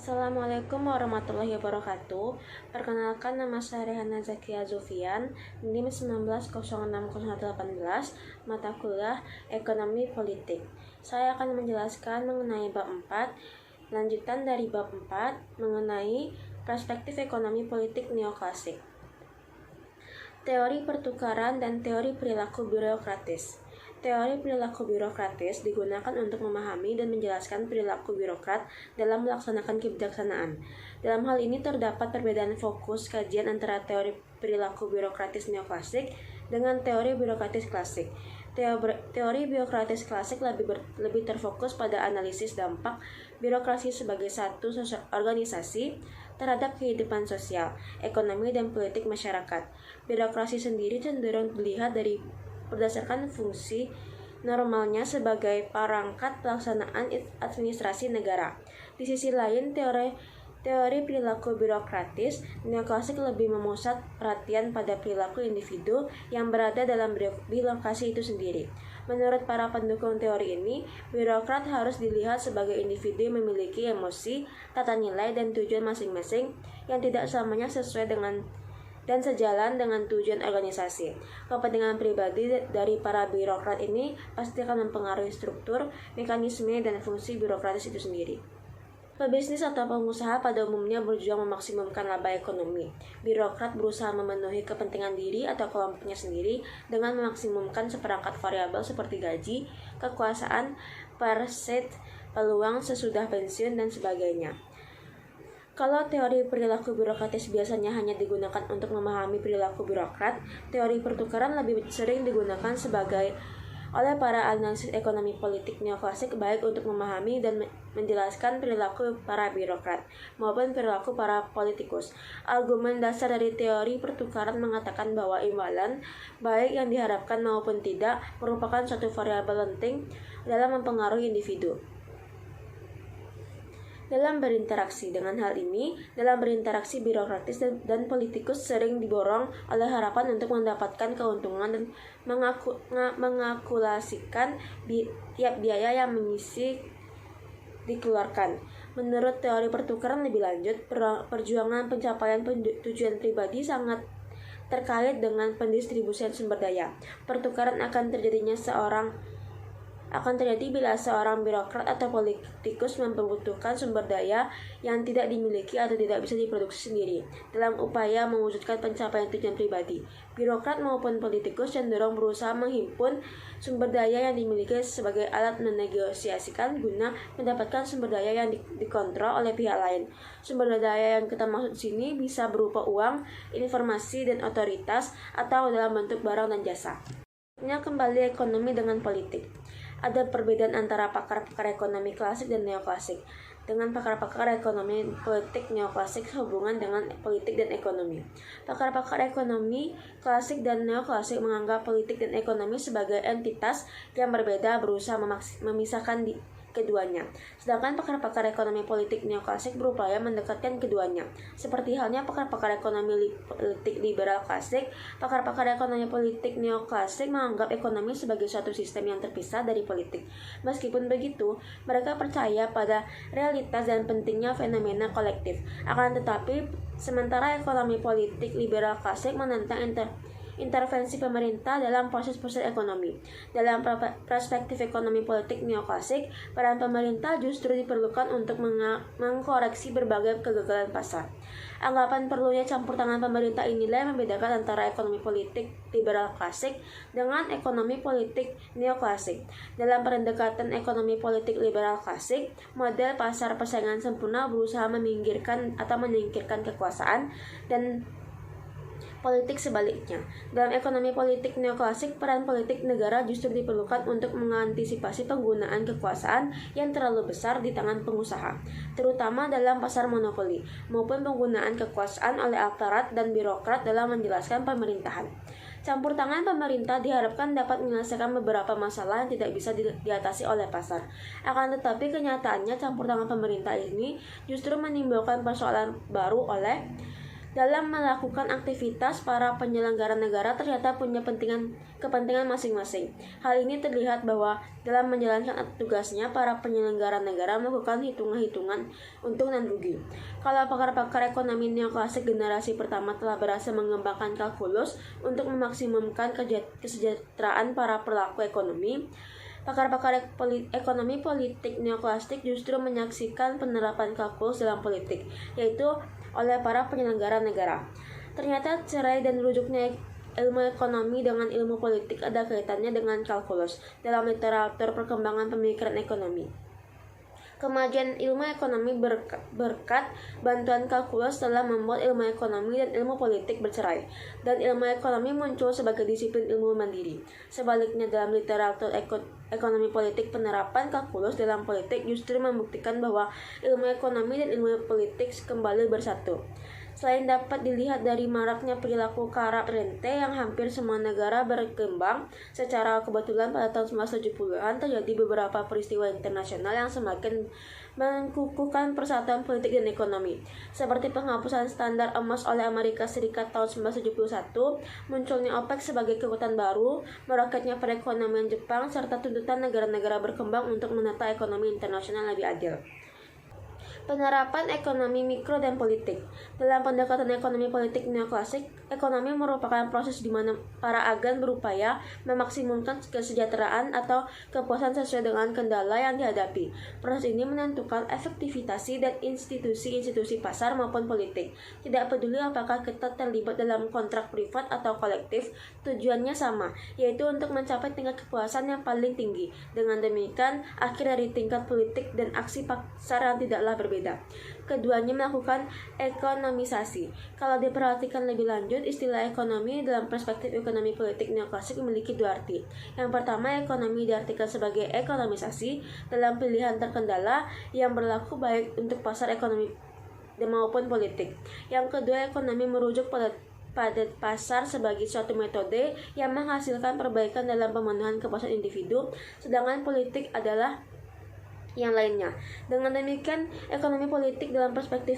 Assalamualaikum warahmatullahi wabarakatuh. Perkenalkan, nama saya Rehana Zakia Zulfian, NIM 19060118, mata kuliah Ekonomi Politik. Saya akan menjelaskan mengenai bab 4, lanjutan dari bab 4 mengenai perspektif ekonomi politik neoklasik. Teori pertukaran dan teori perilaku birokratis. Teori perilaku birokratis digunakan untuk memahami dan menjelaskan perilaku birokrat dalam melaksanakan kebijaksanaan. Dalam hal ini terdapat perbedaan fokus kajian antara teori perilaku birokratis neoklasik dengan teori birokratis klasik. Teori birokratis klasik lebih terfokus pada analisis dampak birokrasi sebagai satu organisasi terhadap kehidupan sosial, ekonomi, dan politik masyarakat. Birokrasi sendiri cenderung dilihat berdasarkan fungsi normalnya sebagai perangkat pelaksanaan administrasi negara. Di sisi lain, teori perilaku birokratis neoklasik lebih memusat perhatian pada perilaku individu yang berada dalam birokrasi itu sendiri. Menurut para pendukung teori ini, birokrat harus dilihat sebagai individu yang memiliki emosi, tata nilai, dan tujuan masing-masing yang tidak selamanya sesuai dengan dan sejalan dengan tujuan organisasi. Kepentingan pribadi dari para birokrat ini pasti akan mempengaruhi struktur, mekanisme, dan fungsi birokratis itu sendiri. Pebisnis atau pengusaha pada umumnya berjuang memaksimumkan laba ekonomi. Birokrat berusaha memenuhi kepentingan diri atau kelompoknya sendiri dengan memaksimumkan seperangkat variabel seperti gaji, kekuasaan, perset, peluang sesudah pensiun, dan sebagainya. Kalau teori perilaku birokratis biasanya hanya digunakan untuk memahami perilaku birokrat, teori pertukaran lebih sering digunakan oleh para analisis ekonomi politik neoklasik baik untuk memahami dan menjelaskan perilaku para birokrat maupun perilaku para politikus. Argumen dasar dari teori pertukaran mengatakan bahwa imbalan, baik yang diharapkan maupun tidak, merupakan suatu variabel penting dalam mempengaruhi individu dalam berinteraksi. Dengan hal ini, dalam berinteraksi birokratis dan politikus sering diborong oleh harapan untuk mendapatkan keuntungan dan mengakulasikan tiap biaya yang mengisi dikeluarkan. Menurut teori pertukaran lebih lanjut, perjuangan pencapaian tujuan pribadi sangat terkait dengan pendistribusian sumber daya. Pertukaran akan terjadi bila seorang birokrat atau politikus membutuhkan sumber daya yang tidak dimiliki atau tidak bisa diproduksi sendiri dalam upaya mewujudkan pencapaian tujuan pribadi. Birokrat maupun politikus cenderung berusaha menghimpun sumber daya yang dimiliki sebagai alat menegosiasikan guna mendapatkan sumber daya yang dikontrol oleh pihak lain. Sumber daya yang kita maksud sini bisa berupa uang, informasi, dan otoritas, atau dalam bentuk barang dan jasa. Kembali ekonomi dengan politik. Ada perbedaan antara pakar-pakar ekonomi klasik dan neoklasik. Dengan pakar-pakar ekonomi politik neoklasik hubungan dengan politik dan ekonomi. Pakar-pakar ekonomi klasik dan neoklasik menganggap politik dan ekonomi sebagai entitas yang berbeda, berusaha memisahkan keduanya. Sedangkan pakar-pakar ekonomi politik neoklasik berupaya mendekatkan keduanya. Seperti halnya pakar-pakar ekonomi politik liberal klasik, pakar-pakar ekonomi politik neoklasik menganggap ekonomi sebagai suatu sistem yang terpisah dari politik. Meskipun begitu, mereka percaya pada realitas dan pentingnya fenomena kolektif. Akan tetapi, sementara ekonomi politik liberal klasik menentang intervensi pemerintah dalam proses-proses ekonomi. Dalam perspektif ekonomi politik neoklasik, peran pemerintah justru diperlukan untuk mengkoreksi berbagai kegagalan pasar. Anggapan perlunya campur tangan pemerintah inilah yang membedakan antara ekonomi politik liberal klasik dengan ekonomi politik neoklasik. Dalam pendekatan ekonomi politik liberal klasik, model pasar persaingan sempurna berusaha menyingkirkan kekuasaan dan politik sebaliknya. Dalam ekonomi politik neoklasik, peran politik negara justru diperlukan untuk mengantisipasi penggunaan kekuasaan yang terlalu besar di tangan pengusaha, terutama dalam pasar monopoli, maupun penggunaan kekuasaan oleh aparat dan birokrat dalam menjelaskan pemerintahan. Campur tangan pemerintah diharapkan dapat menyelesaikan beberapa masalah yang tidak bisa diatasi oleh pasar. Akan tetapi kenyataannya campur tangan pemerintah ini justru menimbulkan persoalan baru Dalam melakukan aktivitas, para penyelenggara negara ternyata punya kepentingan masing-masing. Hal ini terlihat bahwa dalam menjalankan tugasnya, para penyelenggara negara melakukan hitungan-hitungan untung dan rugi. Kalau pakar-pakar ekonomi neoklasik generasi pertama telah berhasil mengembangkan kalkulus untuk memaksimumkan kesejahteraan para pelaku ekonomi, pakar-pakar ekonomi politik neoklasik justru menyaksikan penerapan kalkulus dalam politik, yaitu oleh para penyelenggara negara. Ternyata cerai dan rujuknya ilmu ekonomi dengan ilmu politik ada kaitannya dengan kalkulus dalam literatur perkembangan pemikiran ekonomi. Kemajuan ilmu ekonomi berkat bantuan kalkulus telah membuat ilmu ekonomi dan ilmu politik bercerai, dan ilmu ekonomi muncul sebagai disiplin ilmu mandiri. Sebaliknya, dalam literatur ekonomi politik, penerapan kalkulus dalam politik justru membuktikan bahwa ilmu ekonomi dan ilmu politik kembali bersatu. Selain dapat dilihat dari maraknya perilaku kara rente yang hampir semua negara berkembang, secara kebetulan pada tahun 1970-an terjadi beberapa peristiwa internasional yang semakin mengukuhkan persatuan politik dan ekonomi, seperti penghapusan standar emas oleh Amerika Serikat tahun 1971, munculnya OPEC sebagai kekuatan baru, meroketnya perekonomian Jepang, serta tuntutan negara-negara berkembang untuk menata ekonomi internasional lebih adil. Penerapan ekonomi mikro dan politik. Dalam pendekatan ekonomi politik neoklasik, ekonomi merupakan proses di mana para agen berupaya memaksimumkan kesejahteraan atau kepuasan sesuai dengan kendala yang dihadapi. Proses ini menentukan efektivitas dan institusi-institusi pasar maupun politik. Tidak peduli apakah kita terlibat dalam kontrak privat atau kolektif, tujuannya sama, yaitu untuk mencapai tingkat kepuasan yang paling tinggi. Dengan demikian, akhir dari tingkat politik dan aksi pasar yang tidaklah berbeda. Keduanya melakukan ekonomisasi. Kalau diperhatikan lebih lanjut, istilah ekonomi dalam perspektif ekonomi politik neoklasik memiliki dua arti. Yang pertama, ekonomi diartikan sebagai ekonomisasi dalam pilihan terkendala yang berlaku baik untuk pasar ekonomi maupun politik. Yang kedua, ekonomi merujuk pada pasar sebagai suatu metode yang menghasilkan perbaikan dalam pemenuhan kepuasan individu, sedangkan politik adalah yang lainnya. Dengan demikian, ekonomi politik dalam perspektif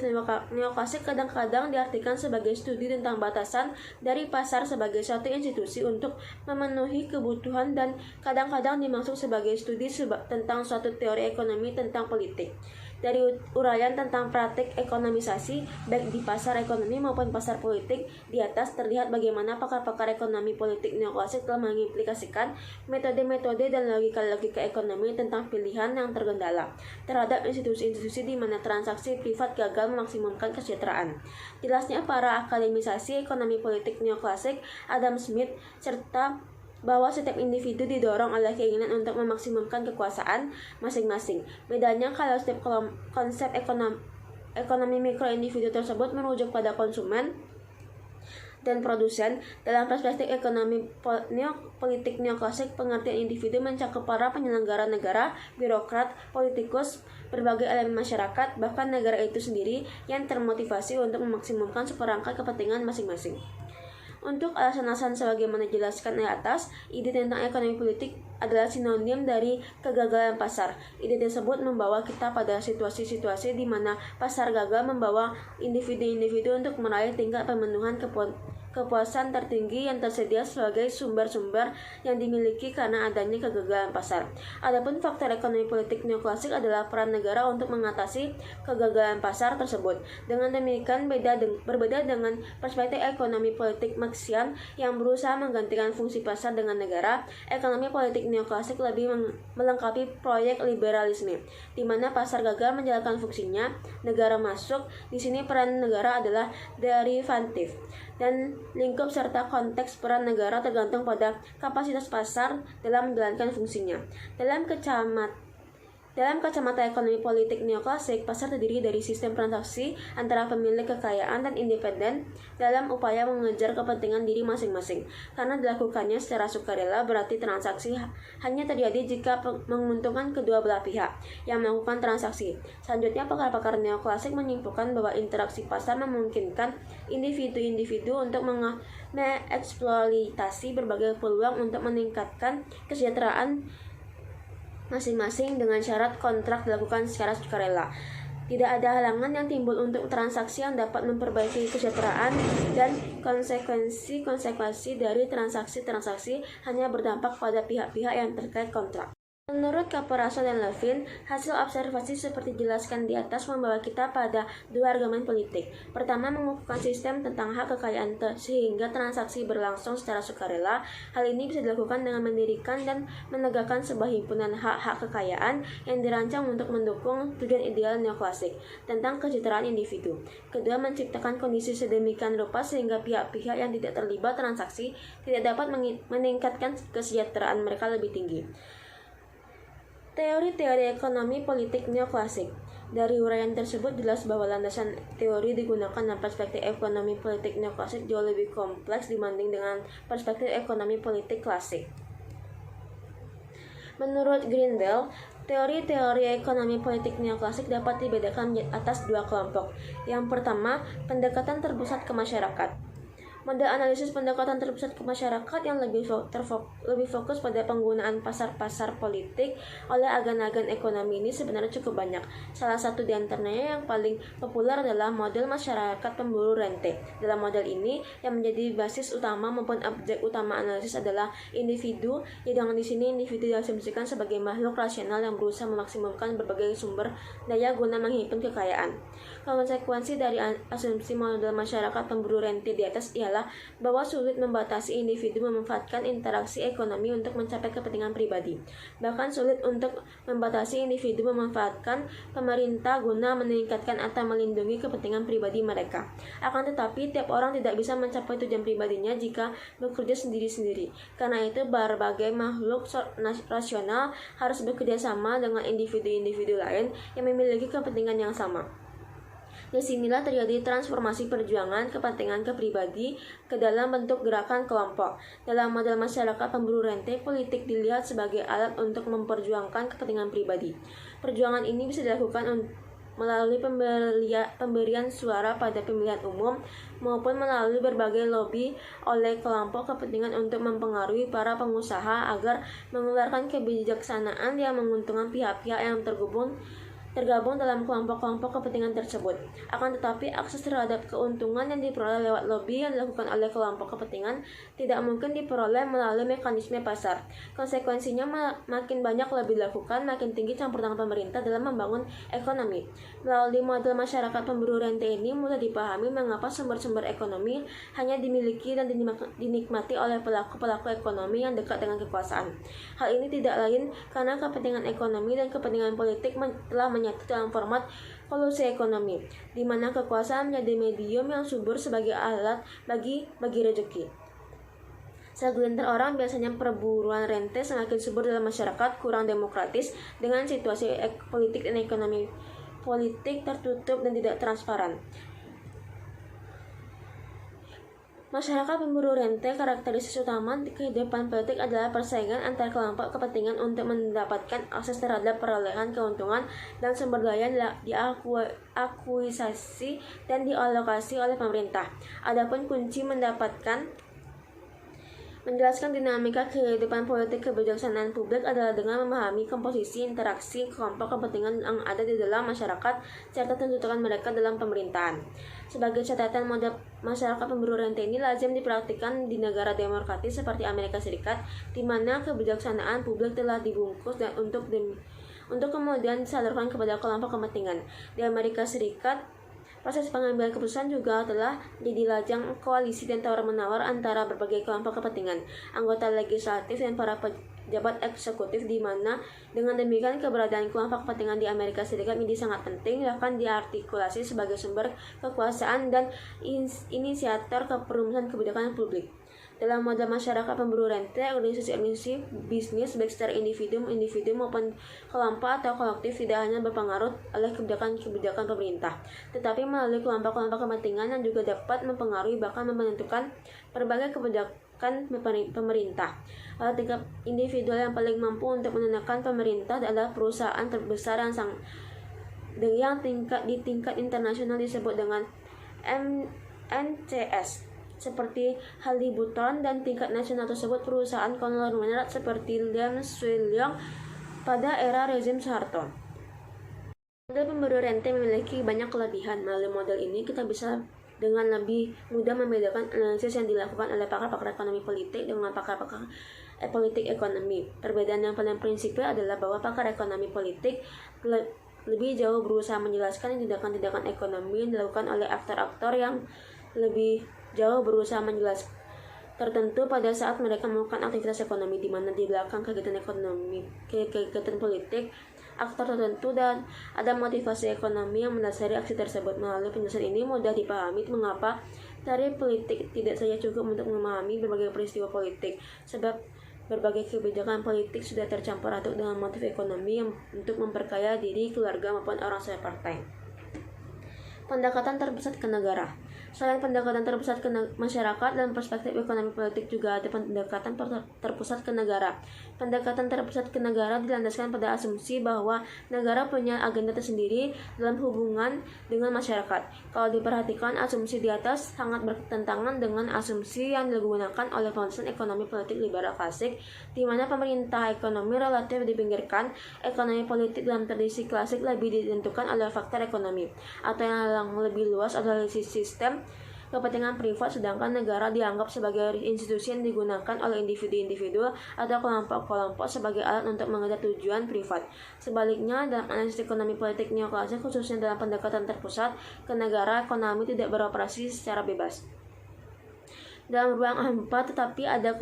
neoklasik kadang-kadang diartikan sebagai studi tentang batasan dari pasar sebagai suatu institusi untuk memenuhi kebutuhan, dan kadang-kadang dimaksud sebagai studi tentang suatu teori ekonomi tentang politik. Dari uraian tentang praktik ekonomisasi baik di pasar ekonomi maupun pasar politik di atas, terlihat bagaimana pakar-pakar ekonomi politik neoklasik telah mengimplikasikan metode-metode dan logika-logika ekonomi tentang pilihan yang terkendala terhadap institusi-institusi di mana transaksi privat gagal memaksimumkan kesejahteraan. Jelasnya para akademisasi ekonomi politik neoklasik Adam Smith serta bahwa setiap individu didorong oleh keinginan untuk memaksimumkan kekuasaan masing-masing. Bedanya kalau setiap konsep ekonomi mikro individu tersebut merujuk pada konsumen dan produsen. Dalam perspektif ekonomi politik neoklasik, pengertian individu mencakup para penyelenggara negara, birokrat, politikus, berbagai elemen masyarakat, bahkan negara itu sendiri yang termotivasi untuk memaksimumkan seperangkat kepentingan masing-masing. Untuk alasan-alasan sebagaimana dijelaskan di atas, ide tentang ekonomi politik adalah sinonim dari kegagalan pasar. Ide tersebut membawa kita pada situasi-situasi di mana pasar gagal membawa individu-individu untuk meraih tingkat pemenuhan kepuasan tertinggi yang tersedia sebagai sumber-sumber yang dimiliki karena adanya kegagalan pasar. Adapun faktor ekonomi politik neoklasik adalah peran negara untuk mengatasi kegagalan pasar tersebut. Dengan demikian, berbeda dengan perspektif ekonomi politik Marxian yang berusaha menggantikan fungsi pasar dengan negara, ekonomi politik neoklasik lebih melengkapi proyek liberalisme, di mana pasar gagal menjalankan fungsinya, negara masuk. Di sini peran negara adalah derivatif, dan lingkup serta konteks peran negara tergantung pada kapasitas pasar dalam menjalankan fungsinya. Dalam kacamata ekonomi politik neoklasik, pasar terdiri dari sistem transaksi antara pemilik kekayaan dan independen dalam upaya mengejar kepentingan diri masing-masing. Karena dilakukannya secara sukarela, berarti transaksi hanya terjadi jika menguntungkan kedua belah pihak yang melakukan transaksi. Selanjutnya, pakar-pakar neoklasik menyimpulkan bahwa interaksi pasar memungkinkan individu-individu untuk mengeksploitasi berbagai peluang untuk meningkatkan kesejahteraan masing-masing dengan syarat kontrak dilakukan secara sukarela. Tidak ada halangan yang timbul untuk transaksi yang dapat memperbaiki kesejahteraan, dan konsekuensi dari transaksi-transaksi hanya berdampak pada pihak-pihak yang terkait kontrak. Menurut Caporaso dan Levin, hasil observasi seperti dijelaskan di atas membawa kita pada dua argumen politik. Pertama, mengukuhkan sistem tentang hak kekayaan sehingga transaksi berlangsung secara sukarela. Hal ini bisa dilakukan dengan mendirikan dan menegakkan sebuah himpunan hak-hak kekayaan yang dirancang untuk mendukung tujuan ideal neoklasik tentang kesejahteraan individu. Kedua, menciptakan kondisi sedemikian rupa sehingga pihak-pihak yang tidak terlibat transaksi tidak dapat meningkatkan kesejahteraan mereka lebih tinggi. Teori-teori ekonomi politik neoklasik. Dari uraian tersebut jelas bahwa landasan teori digunakan dalam perspektif ekonomi politik neoklasik jauh lebih kompleks dibanding dengan perspektif ekonomi politik klasik. Menurut Grindel, teori-teori ekonomi politik neoklasik dapat dibedakan atas dua kelompok. Yang pertama, pendekatan terpusat ke masyarakat. Model analisis pendekatan terpusat ke masyarakat yang lebih fokus pada penggunaan pasar-pasar politik oleh agen-agen ekonomi ini sebenarnya cukup banyak. Salah satu di antaranya yang paling populer adalah model masyarakat pemburu rente. Dalam model ini, yang menjadi basis utama maupun objek utama analisis adalah individu, yang di sini individu diasumsikan sebagai makhluk rasional yang berusaha memaksimumkan berbagai sumber daya guna menghimpun kekayaan. Konsekuensi dari asumsi model masyarakat pemburu rente di atas ialah bahwa sulit membatasi individu memanfaatkan interaksi ekonomi untuk mencapai kepentingan pribadi. Bahkan sulit untuk membatasi individu memanfaatkan pemerintah guna meningkatkan atau melindungi kepentingan pribadi mereka. Akan tetapi, tiap orang tidak bisa mencapai tujuan pribadinya jika bekerja sendiri-sendiri. Karena itu, berbagai makhluk rasional harus bekerja sama dengan individu-individu lain yang memiliki kepentingan yang sama. Disinilah terjadi transformasi perjuangan kepentingan kepribadi ke dalam bentuk gerakan kelompok. Dalam model masyarakat pemburu rente, politik dilihat sebagai alat untuk memperjuangkan kepentingan pribadi. Perjuangan ini bisa dilakukan melalui pemberian suara pada pemilihan umum maupun melalui berbagai lobby oleh kelompok kepentingan untuk mempengaruhi para pengusaha agar mengeluarkan kebijaksanaan yang menguntungkan pihak-pihak yang tergabung dalam kelompok-kelompok kepentingan tersebut. Akan tetapi, akses terhadap keuntungan yang diperoleh lewat lobby yang dilakukan oleh kelompok kepentingan tidak mungkin diperoleh melalui mekanisme pasar. Konsekuensinya, makin banyak lobby dilakukan, makin tinggi campur tangan pemerintah dalam membangun ekonomi. Melalui model masyarakat pemburu rente ini mudah dipahami mengapa sumber-sumber ekonomi hanya dimiliki dan dinikmati oleh pelaku-pelaku ekonomi yang dekat dengan kekuasaan. Hal ini tidak lain karena kepentingan ekonomi dan kepentingan politik telah menyatu dalam format kolusi ekonomi, di mana kekuasaan menjadi medium yang subur sebagai alat bagi rezeki. Segelintir orang, biasanya perburuan rente semakin subur dalam masyarakat kurang demokratis dengan situasi politik dan ekonomi politik tertutup dan tidak transparan. Masyarakat pemburu rente, karakteristik utama kehidupan politik adalah persaingan antar kelompok kepentingan untuk mendapatkan akses terhadap perolehan keuntungan dan sumber daya diakuisisi dan dialokasi oleh pemerintah. Adapun kunci menjelaskan dinamika kehidupan politik kebijaksanaan publik adalah dengan memahami komposisi interaksi kelompok kepentingan yang ada di dalam masyarakat serta tuntutan mereka dalam pemerintahan. Sebagai catatan, model masyarakat pemburu rente ini lazim dipraktikkan di negara demokratis seperti Amerika Serikat, di mana kebijaksanaan publik telah dibungkus dan untuk kemudian disalurkan kepada kelompok kepentingan. Di Amerika Serikat, proses pengambilan keputusan juga telah jadi lajang koalisi dan tawar-menawar antara berbagai kelompok kepentingan, anggota legislatif dan para pejabat eksekutif, di mana dengan demikian keberadaan kelompok kepentingan di Amerika Serikat menjadi sangat penting, bahkan diartikulasi sebagai sumber kekuasaan dan inisiator perumusan kebijakan publik. Dalam model masyarakat pemburu rente, organisasi bisnis baik secara individu maupun kelompok atau kolektif tidak hanya berpengaruh oleh kebijakan pemerintah, tetapi melalui kelompok-kelompok kepentingan yang juga dapat mempengaruhi bahkan menentukan berbagai kebijakan pemerintah. Tingkat individual yang paling mampu untuk menekan pemerintah adalah perusahaan terbesar yang di tingkat internasional disebut dengan NCS. Seperti Halliburton, dan tingkat nasional tersebut perusahaan konglomerat seperti Lim Swee Leong pada era rezim Soeharto. Model pemberi rente memiliki banyak kelebihan. Melalui model ini kita bisa dengan lebih mudah membedakan analisis yang dilakukan oleh pakar-pakar ekonomi politik dengan pakar-pakar politik ekonomi. Perbedaan yang paling prinsipil adalah bahwa pakar ekonomi politik lebih jauh berusaha menjelaskan tindakan-tindakan ekonomi yang dilakukan oleh aktor-aktor yang lebih jauh berusaha menjelaskan tertentu pada saat mereka melakukan aktivitas ekonomi, di mana di belakang kegiatan ekonomi, kegiatan politik, aktor tertentu dan ada motivasi ekonomi yang mendasari aksi tersebut. Melalui penjelasan ini mudah dipahami mengapa teori politik tidak saja cukup untuk memahami berbagai peristiwa politik, sebab berbagai kebijakan politik sudah tercampur aduk dengan motif ekonomi yang untuk memperkaya diri, keluarga maupun orang separtai. Pendekatan terpusat ke negara. Selain pendekatan terpusat ke masyarakat dan perspektif ekonomi politik, juga ada pendekatan terpusat ke negara. Pendekatan terpusat ke negara dilandaskan pada asumsi bahwa negara punya agenda tersendiri dalam hubungan dengan masyarakat. Kalau diperhatikan, asumsi di atas sangat bertentangan dengan asumsi yang digunakan oleh konsen ekonomi politik liberal klasik, di mana pemerintah ekonomi relatif dipinggirkan. Ekonomi politik dalam tradisi klasik lebih ditentukan oleh faktor ekonomi, atau yang lebih luas adalah sistem kepentingan privat, sedangkan negara dianggap sebagai institusi yang digunakan oleh individu-individu atau kelompok-kelompok sebagai alat untuk mengejar tujuan privat. Sebaliknya, dalam analisis ekonomi politik neoklasik, khususnya dalam pendekatan terpusat ke negara, ekonomi tidak beroperasi secara bebas dalam ruang hampa, tetapi ada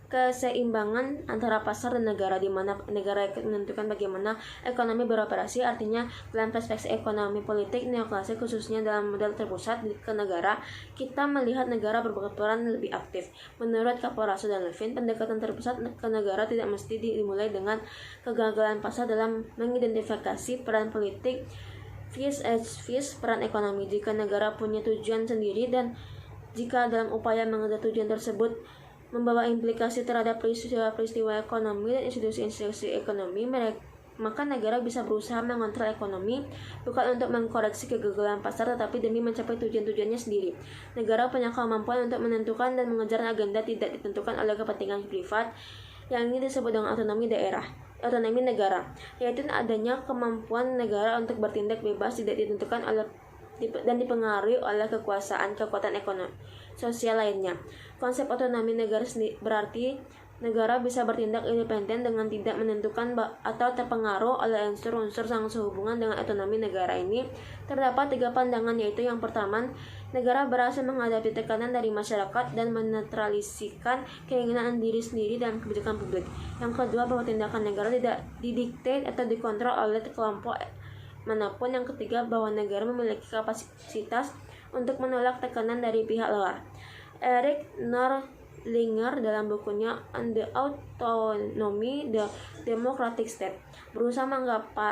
keseimbangan antara pasar dan negara, di mana negara menentukan bagaimana ekonomi beroperasi. Artinya, dalam perspektif ekonomi politik neoklasik, khususnya dalam model terpusat ke negara, kita melihat negara berperan lebih aktif. Menurut Caporaso dan Levin, pendekatan terpusat ke negara tidak mesti dimulai dengan kegagalan pasar dalam mengidentifikasi peran politik vis peran ekonomi. Jika negara punya tujuan sendiri dan jika dalam upaya mengejar tujuan tersebut membawa implikasi terhadap peristiwa-peristiwa ekonomi dan institusi-institusi ekonomi, maka negara bisa berusaha mengontrol ekonomi bukan untuk mengkoreksi kegagalan pasar, tetapi demi mencapai tujuan-tujuannya sendiri. Negara punya kemampuan untuk menentukan dan mengejar agenda tidak ditentukan oleh kepentingan privat, yang ini disebut dengan otonomi negara, yaitu adanya kemampuan negara untuk bertindak bebas, tidak ditentukan oleh dan dipengaruhi oleh kekuatan ekonomi sosial lainnya. Konsep otonomi negara berarti negara bisa bertindak independen dengan tidak menentukan atau terpengaruh oleh unsur-unsur yang sehubungan dengan otonomi negara ini. Terdapat 3 pandangan, yaitu yang pertama, negara berhasil menghadapi tekanan dari masyarakat dan menetralisikan keinginan diri sendiri dalam kebijakan publik. Yang kedua, bahwa tindakan negara tidak didikte atau dikontrol oleh kelompok manapun. Yang ketiga, bahwa negara memiliki kapasitas untuk menolak tekanan dari pihak luar. Eric Norlinger dalam bukunya On the Autonomy the Democratic State berusaha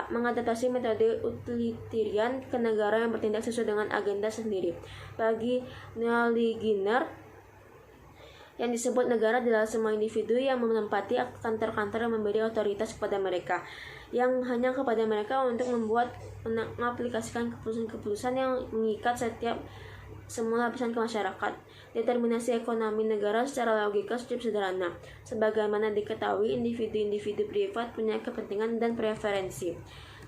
mengadaptasi metode utilitarian ke negara yang bertindak sesuai dengan agenda sendiri. Bagi Norlinger, yang disebut negara adalah semua individu yang menempati kantor-kantor yang memberi otoritas kepada mereka, yang hanya kepada mereka untuk mengaplikasikan keputusan-keputusan yang mengikat semua lapisan ke masyarakat. Determinasi ekonomi negara secara logika cukup sederhana. Sebagaimana diketahui, individu-individu privat punya kepentingan dan preferensi.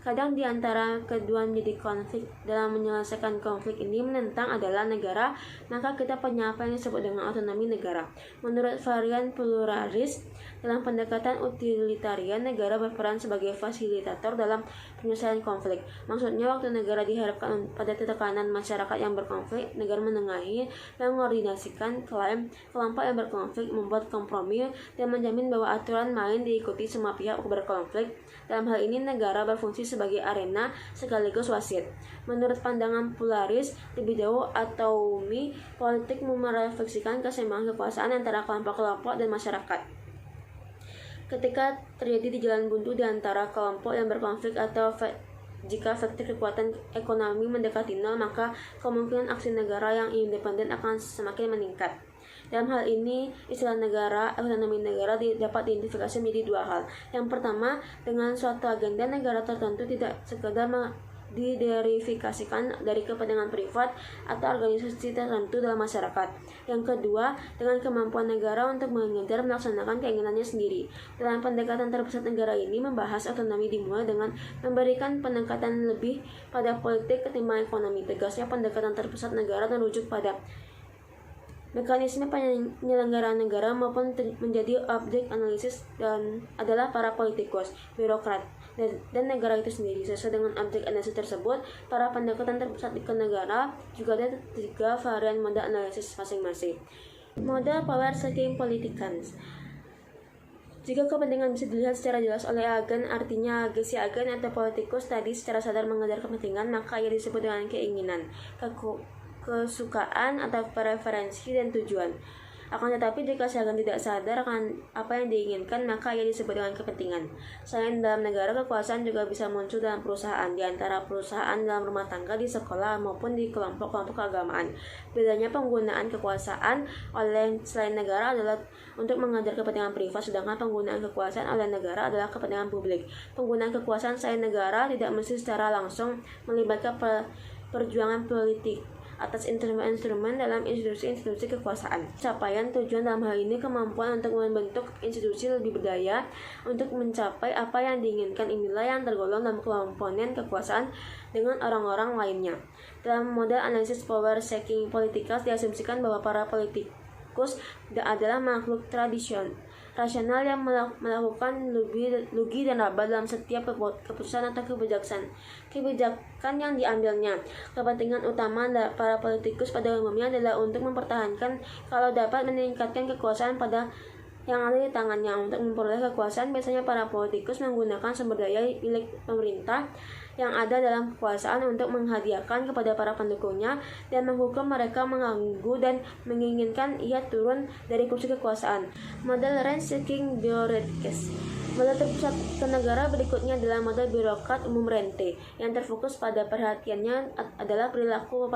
Kadang di antara kedua menjadi konflik. Dalam menyelesaikan konflik ini menentang adalah negara, maka kita punya apa yang disebut dengan otonomi negara. Menurut varian pluralis, dalam pendekatan utilitarian, negara berperan sebagai fasilitator dalam penyelesaian konflik. Maksudnya, waktu negara diharapkan pada tekanan masyarakat yang berkonflik, negara menengahi, mengordinasikan klaim kelompok yang berkonflik, membuat kompromi, dan menjamin bahwa aturan main diikuti semua pihak berkonflik. Dalam hal ini, negara berfungsi sebagai arena sekaligus wasit. Menurut pandangan pluralis, lebih jauh autonomi politik merefleksikan keseimbangan kekuasaan antara kelompok-kelompok dan masyarakat. Ketika terjadi di jalan buntu di antara kelompok yang berkonflik atau jika vektor kekuatan ekonomi mendekati nol, maka kemungkinan aksi negara yang independen akan semakin meningkat. Dalam hal ini, istilah negara, otonomi negara dapat diidentifikasi menjadi 2 hal. Yang pertama, dengan suatu agenda negara tertentu tidak sekedar diderifikasikan dari kepentingan privat atau organisasi tertentu dalam masyarakat. Yang kedua, dengan kemampuan negara untuk mengejar melaksanakan keinginannya sendiri. Dalam pendekatan terpusat negara ini membahas otonomi dimulai dengan memberikan penekanan lebih pada politik ketimbang ekonomi. Tegasnya pendekatan terpusat negara merujuk pada mekanisme penyelenggaraan negara maupun menjadi objek analisis dan adalah para politikus, birokrat, dan negara itu sendiri. Sesuai dengan objek analisis tersebut, para pendekatan terpusat ke negara juga ada 3 varian mode analisis masing-masing. Mode power seeking politikans. Jika kepentingan bisa dilihat secara jelas oleh agen, artinya si agen atau politikus tadi secara sadar mengejar kepentingan, maka ia disebut dengan keinginan, kesukaan atau preferensi dan tujuan. Akan tetapi jika si agen tidak sadar akan apa yang diinginkan, maka ia disebut dengan kepentingan. Selain dalam negara, kekuasaan juga bisa muncul dalam perusahaan, di antara perusahaan dalam rumah tangga, di sekolah, maupun di kelompok-kelompok keagamaan. Bedanya penggunaan kekuasaan oleh selain negara adalah untuk mengejar kepentingan privat, sedangkan penggunaan kekuasaan oleh negara adalah kepentingan publik. Penggunaan kekuasaan selain negara tidak mesti secara langsung melibatkan perjuangan politik atas instrumen-instrumen dalam institusi-institusi kekuasaan. Capaian tujuan dalam hal ini kemampuan untuk membentuk institusi lebih berdaya untuk mencapai apa yang diinginkan, inilah yang tergolong dalam komponen kekuasaan dengan orang-orang lainnya. Dalam model analisis power seeking politikals diasumsikan bahwa para politikus adalah makhluk rasional yang melakukan lugi dan laba dalam setiap keputusan atau kebijakan yang diambilnya. Kepentingan utama para politikus pada umumnya adalah untuk mempertahankan kalau dapat meningkatkan kekuasaan pada yang ada di tangannya. Untuk memperoleh kekuasaan, biasanya para politikus menggunakan sumber daya milik pemerintah yang ada dalam kekuasaan untuk menghadiahkan kepada para pendukungnya dan menghukum mereka mengganggu dan menginginkan ia turun dari kursi kekuasaan. Model rent seeking bureaucrats. Model terpusat ke negara berikutnya adalah model birokrat umum rente, yang terfokus pada perhatiannya adalah perilaku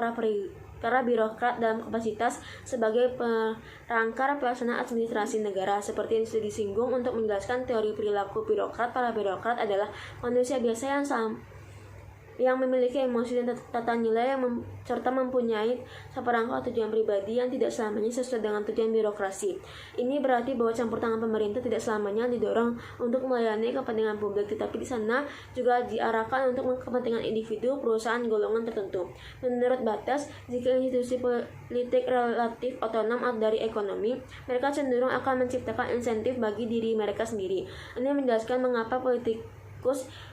para birokrat dalam kapasitas sebagai perangkat pelaksana administrasi negara. Seperti yang sudah disinggung, untuk menjelaskan teori perilaku birokrat, para birokrat adalah manusia biasa yang memiliki emosi dan tata nilai serta mempunyai seperangkat tujuan pribadi yang tidak selamanya sesuai dengan tujuan birokrasi. Ini berarti bahwa campur tangan pemerintah tidak selamanya didorong untuk melayani kepentingan publik, tetapi di sana juga diarahkan untuk kepentingan individu, perusahaan, golongan tertentu. Menurut Batas, jika institusi politik relatif otonom dari ekonomi, mereka cenderung akan menciptakan insentif bagi diri mereka sendiri. Ini menjelaskan mengapa politikus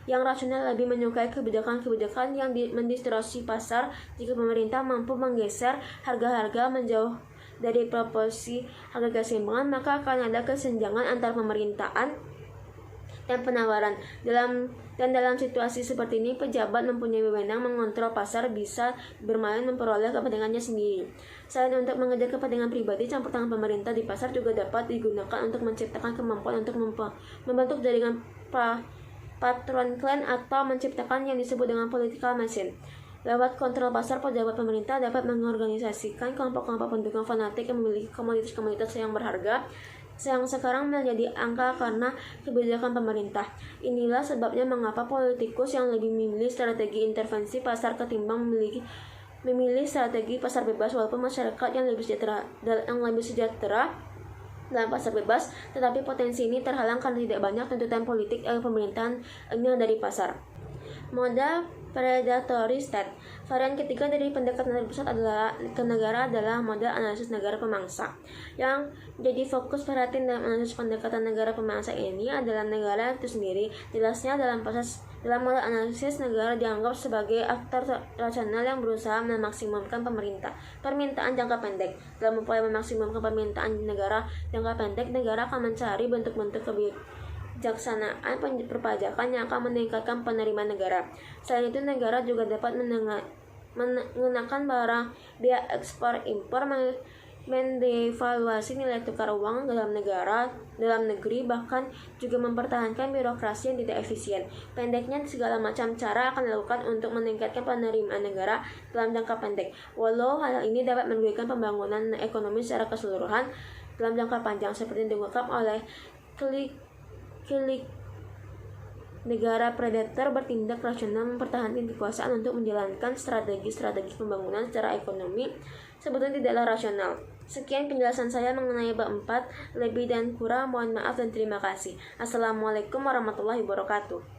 yang rasional lebih menyukai kebijakan-kebijakan yang mendistorsi pasar. Jika pemerintah mampu menggeser harga-harga menjauh dari proporsi harga keseimbangan, maka akan ada kesenjangan antar pemerintahan dan penawaran. Dalam situasi seperti ini, pejabat mempunyai wewenang mengontrol pasar, bisa bermain memperoleh kepentingannya sendiri. Selain untuk mengejar kepentingan pribadi, campur tangan pemerintah di pasar juga dapat digunakan untuk menciptakan kemampuan untuk membentuk jaringan patron klan atau menciptakan yang disebut dengan political machine. Lewat kontrol pasar, pejabat pemerintah dapat mengorganisasikan kelompok-kelompok pendukung fanatik yang memiliki komoditas-komoditas yang berharga yang sekarang menjadi angka karena kebijakan pemerintah. Inilah sebabnya mengapa politikus yang lebih memilih strategi intervensi pasar ketimbang memilih strategi pasar bebas, walaupun masyarakat yang lebih sejahtera dalam pasar bebas, tetapi potensi ini terhalang karena tidak banyak tuntutan politik pemerintahan dari pasar. Model predatory state. Varian ketiga dari pendekatan terpusat ke negara adalah model analisis negara pemangsa. Yang jadi fokus perhatian dalam analisis pendekatan negara pemangsa ini adalah negara itu sendiri. Jelasnya dalam model analisis negara dianggap sebagai aktor rasional yang berusaha memaksimumkan permintaan jangka pendek. Dalam upaya memaksimumkan permintaan negara jangka pendek, negara akan mencari bentuk-bentuk kebijaksanaan perpajakan yang akan meningkatkan penerimaan negara. Selain itu, negara juga dapat mengenakan barang biaya ekspor impor, mendevaluasi nilai tukar uang dalam negeri, bahkan juga mempertahankan birokrasi yang tidak efisien. Pendeknya, segala macam cara akan dilakukan untuk meningkatkan penerimaan negara dalam jangka pendek, walau hal ini dapat merugikan pembangunan ekonomi secara keseluruhan dalam jangka panjang, seperti yang diungkap oleh Negara predator bertindak rasional mempertahankan kekuasaan untuk menjalankan strategi-strategi pembangunan secara ekonomi sebetulnya tidaklah rasional. Sekian penjelasan saya mengenai bab 4. Lebih dan kurang mohon maaf dan terima kasih. Assalamualaikum warahmatullahi wabarakatuh.